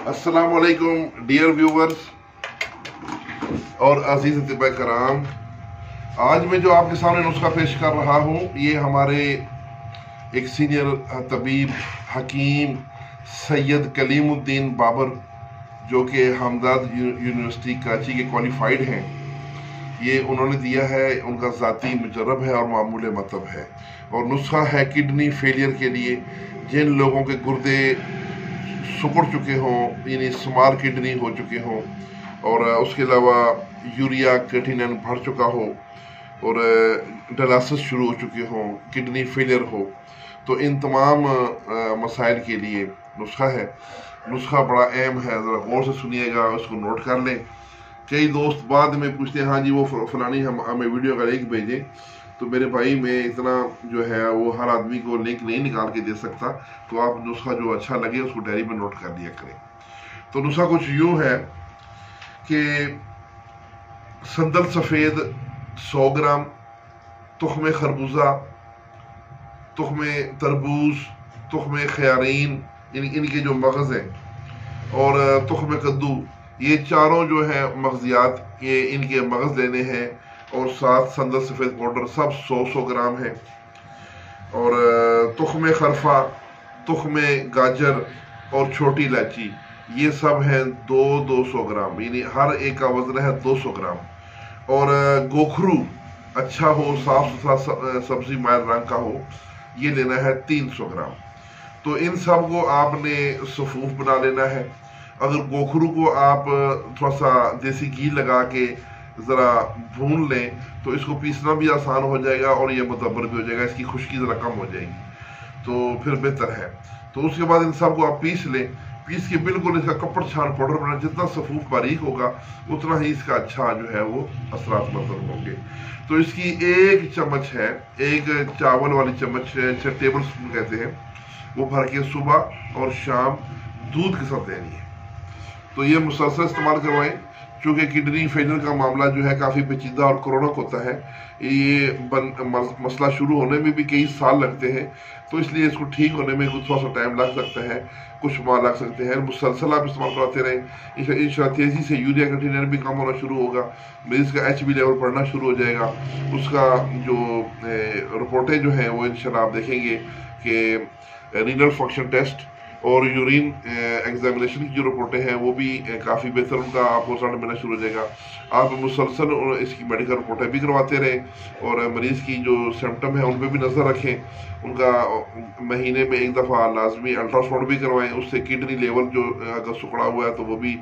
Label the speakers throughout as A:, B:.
A: अस्सलाम वालेकुम dear viewers और अजीज अतिबा कराम। आज मैं जो आपके सामने नुस्खा पेश कर रहा हूँ, ये हमारे एक सीनियर तबीब हकीम सैयद कलीम उद्दीन बाबर, जो कि हमदर्द यूनिवर्सिटी कराची के क्वालिफाइड हैं, ये उन्होंने दिया है। उनका ज़ाती मुजर्रब है और मामूल मतलब है। और नुस्खा है किडनी फेलियर के लिए, जिन लोगों के गुर्दे सुकड़ चुके हों, यानी स्मॉल किडनी हो चुके हों, और उसके अलावा यूरिया क्रेटिनाइन बढ़ चुका हो और डायलिसिस शुरू हो चुके हों, किडनी फेलियर हो, तो इन तमाम मसाइल के लिए नुस्खा है। नुस्खा बड़ा अहम है, ज़रा गौर से सुनिएगा, उसको नोट कर लें। कई दोस्त बाद में पूछते हैं, हाँ जी वो फलानी हमें वीडियो का लिंक भेजें, तो मेरे भाई मैं इतना जो है वो हर आदमी को लिंक नहीं निकाल के दे सकता, तो आप नुस्खा जो अच्छा लगे उसको डायरी में नोट कर दिया करें। तो नुस्खा कुछ यूँ है कि संदल सफ़ेद 100 ग्राम, तुख्म खरबूजा, तुख्म तरबूज, तुख्म खयारीन, इनके जो मगज़ हैं, और तुख्म कद्दू, ये चारों जो है मगजियात, ये इनके मगज़ लेने हैं। और साथ संदल सफ़ेद पाउडर, सब 100 ग्राम है। और तुख्म खरफा, तुख्म गाजर और छोटी इलायची, ये सब हैं 200 ग्राम, यानी हर एक का वजन है 200 ग्राम। और गोखरू अच्छा हो, साफ सुथरा सब्जी मायल रंग का हो, ये लेना है 300 ग्राम। तो इन सब को आपने सफूफ बना लेना है। अगर गोखरू को आप थोड़ा सा देसी घी लगा के ज़रा भून लें तो इसको पीसना भी आसान हो जाएगा और ये मुतबर भी हो जाएगा, इसकी खुश्की ज़रा कम हो जाएगी, तो फिर बेहतर है। तो उसके बाद इन सब को आप पीस लें, पीस के बिल्कुल इसका कपड़ छान पाउडर बनाए। जितना सफूफ बारीक होगा उतना ही इसका अच्छा जो है वो असरात मतलब होंगे। तो इसकी एक चम्मच है, एक चावल वाली चम्मच, टेबल स्पून कहते हैं, वो भर के सुबह और शाम दूध के साथ देनी है। तो ये मुसलसल इस्तेमाल करवाएं, क्योंकि किडनी फेलियर का मामला जो है काफ़ी पेचीदा और क्रोनिक होता है। ये मसला शुरू होने में भी कई साल लगते हैं, तो इसलिए इसको ठीक होने में कुछ थोड़ा सा टाइम लग सकता है, कुछ माह लग सकते हैं। मुसलसल आप इस्तेमाल कराते रहें, इंशाल्लाह तेज़ी से यूरिया क्रेटिनाइन भी कम होना शुरू होगा, मरीज़ का HB लेवल बढ़ना शुरू हो जाएगा। उसका जो रिपोर्टें जो हैं वो इंशाल्लाह आप देखेंगे कि रीनल फंक्शन टेस्ट और यूरिन एग्जामिनेशन की जो रिपोर्टें हैं वो भी काफ़ी बेहतर, उनका आपको रिजल्ट मिलना शुरू हो जाएगा। आप मुसलसल इसकी मेडिकल रिपोर्टें भी करवाते रहें और मरीज़ की जो सिम्टम है उन पर भी नज़र रखें। उनका महीने में एक दफ़ा लाजमी अल्ट्रासाउंड भी करवाएं, उससे किडनी लेवल जो अगर सुखड़ा हुआ है तो वो भी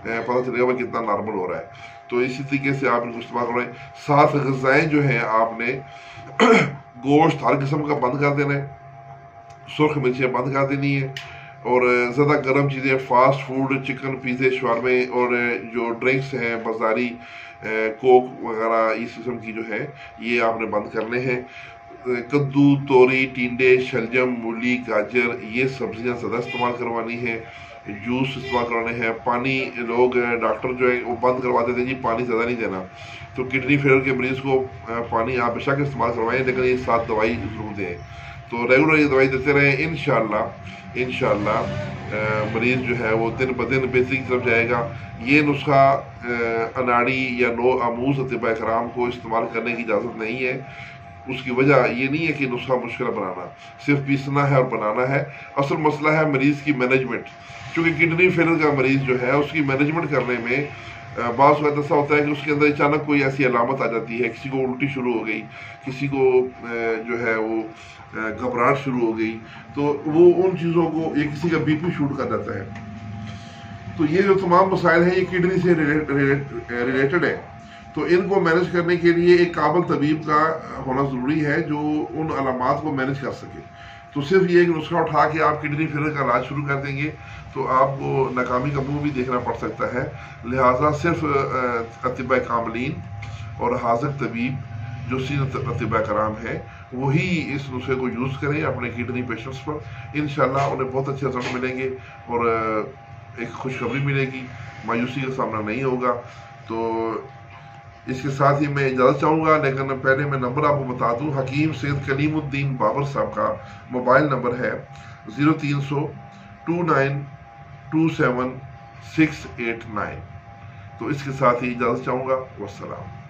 A: पता चलेगा भाई कितना नॉर्मल हो रहा है। तो इसी तरीके से आप इनको इस्तेमाल करवाएं। साथ ग़िज़ाएँ जो हैं आपने गोश्त हर किस्म का बंद कर देना है, सुर्ख मिर्चें बंद कर देनी है, और ज़्यादा गर्म चीज़ें, फास्ट फूड, चिकन, पिज़्ज़े, शवारमे, और जो ड्रिंक्स हैं बाजारी, कोक वगैरह इस किस्म की जो है ये आपने बंद करने हैं। कद्दू, तोरी, टिंडे, शलजम, मूली, गाजर, ये सब्जियां ज़्यादा इस्तेमाल करवानी है। जूस इस्तेमाल करवाने हैं। पानी, लोग डॉक्टर जो है वो बंद करवा देते हैं जी, पानी ज़्यादा नहीं देना, तो किडनी फेलियर के मरीज़ को पानी आप बेशक इस्तेमाल करवाएं, लेकिन ये साथ दवाई ज़रूर दें। तो रेगुलर ये दवाई देते रहें, इंशाल्लाह मरीज़ जो है वो दिन ब दिन बेहतरी की तरफ जाएगा। ये नुस्खा अनाड़ी या नो आमूज़ अतिबा कराम को इस्तेमाल करने की इजाज़त नहीं है। उसकी वजह ये नहीं है कि नुस्खा मुश्किल बनाना, सिर्फ पीसना है और बनाना है। असल मसला है मरीज़ की मैनेजमेंट, क्योंकि किडनी फेलियर का मरीज़ जो है उसकी मैनेजमेंट करने में बाज़ वक्त ऐसा होता है कि उसके अंदर अचानक कोई ऐसी अलामत आ जाती है, किसी को उल्टी शुरू हो गई, किसी को जो है वो घबराहट शुरू हो गई, तो वो उन चीज़ों को, ये किसी का BP शूट कर जाता है। तो ये जो तमाम मसाइल हैं ये किडनी से रिलेटेड है। तो इनको मैनेज करने के लिए एक काबिल तबीब का होना ज़रूरी है जो उन अलामात को मैनेज कर सके। तो सिर्फ ये एक नुस्खा उठा के आप किडनी फेलियर का इलाज शुरू कर देंगे तो आपको नाकामी का मुंह भी देखना पड़ सकता है। लिहाजा सिर्फ अतिबा कामलीन और हाज़िर तबीब जो सीनियर अतिबा कराम है वही इस नुस्खे को यूज़ करें अपने किडनी पेशेंट्स पर। इंशाल्लाह उन्हें बहुत अच्छे रिजल्ट मिलेंगे और एक खुशखबरी मिलेगी, मायूसी का सामना नहीं होगा। तो इसके साथ ही मैं इजाज़त चाहूँगा, लेकिन पहले मैं नंबर आपको बता दूँ। हकीम सैयद कलीम उद्दीन बाबर साहब का मोबाइल नंबर है 0300 2927 689. تو اس کے ساتھ ہی اجازت چاہوں گا. والسلام.